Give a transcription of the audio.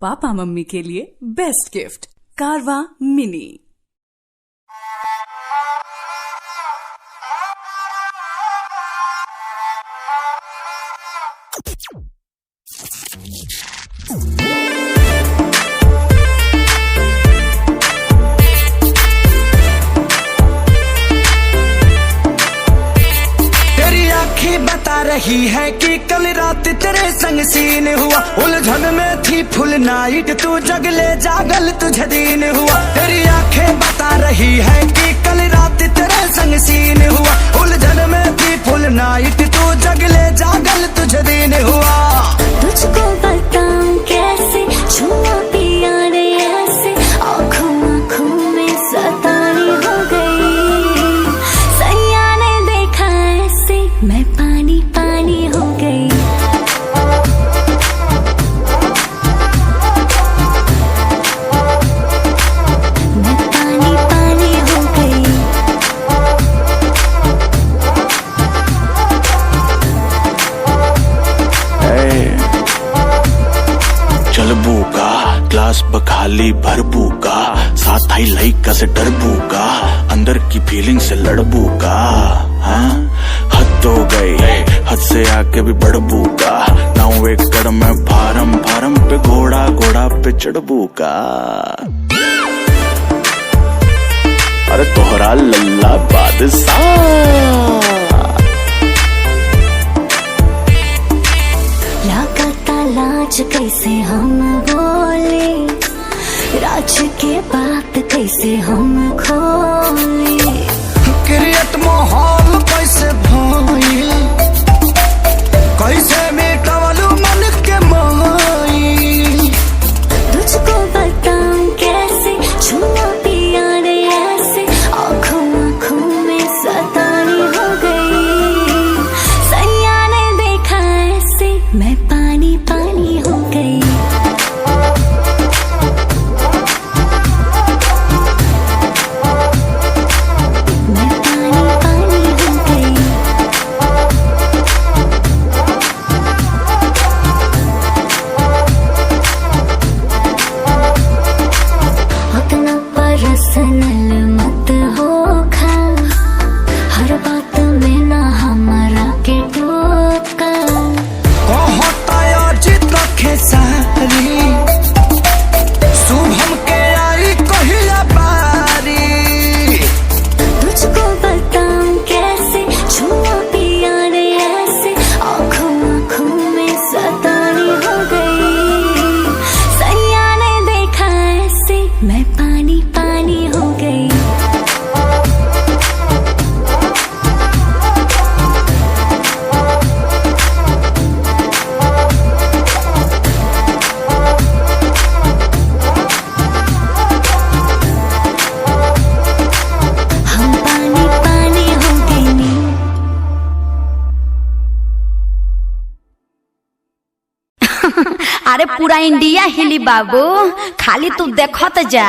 Papa mummy के लिए best gift कारवा मिनी। बता रही है कि कल रात तेरे संग सीन हुआ, उलझन में थी फुल नाइट, तू जगले जागल तुझे दिन हुआ। तेरी आंखें बता रही है कि कल रात तेरे संग सीन हुआ, उलझन में थी फुल नाइट, तू जगले जागल तुझे दिन हुआ। तुझको बताऊं कैसे छुआ पिया रे ऐसे, आँखों आँखों में सतानी हो गई। सैया ने देखा ऐसे मैं पानी पानी हो गई। मैं पानी पानी हो गई। चलबू का ग्लास बखाली भरबू का, साथ आई लइका से डरबू का, अंदर की फीलिंग से लड़बू का। हाँ हद हो गई, हद से आके भी बढ़बू का, 9 एकड़ में फार्म फार्म पे घोड़ा घोड़ा पे चढ़बू का। अरे तोहरा लल्ला बादशाह लाज कैसे हम बोले, राज के बात कैसे हम खोले। क्रिएट माहौल कैसे भइल, कैसे मिटावलू मन के माइल। तुझको बताऊं कैसे छुआ पिया रे ऐसे, आँखों आँखों में सतानी हो गई। सैया ने देखा ऐसे मैं पानी पानी हो गई। मैं पानी पानी हो गई। उतना पर्सनल मत होखा, हर बात में ना हमारा के टोका। सारी शुभम के आई कहिया बारी। तुझको बताऊं कैसे छुआ पिया रे ऐसे, आँखों आँखों में सतानी हो गई। सैया ने देखा ऐसे मैं पानी पानी हो गई। अरे पूरा इंडिया हिली बाबू, खाली तू देखत जा।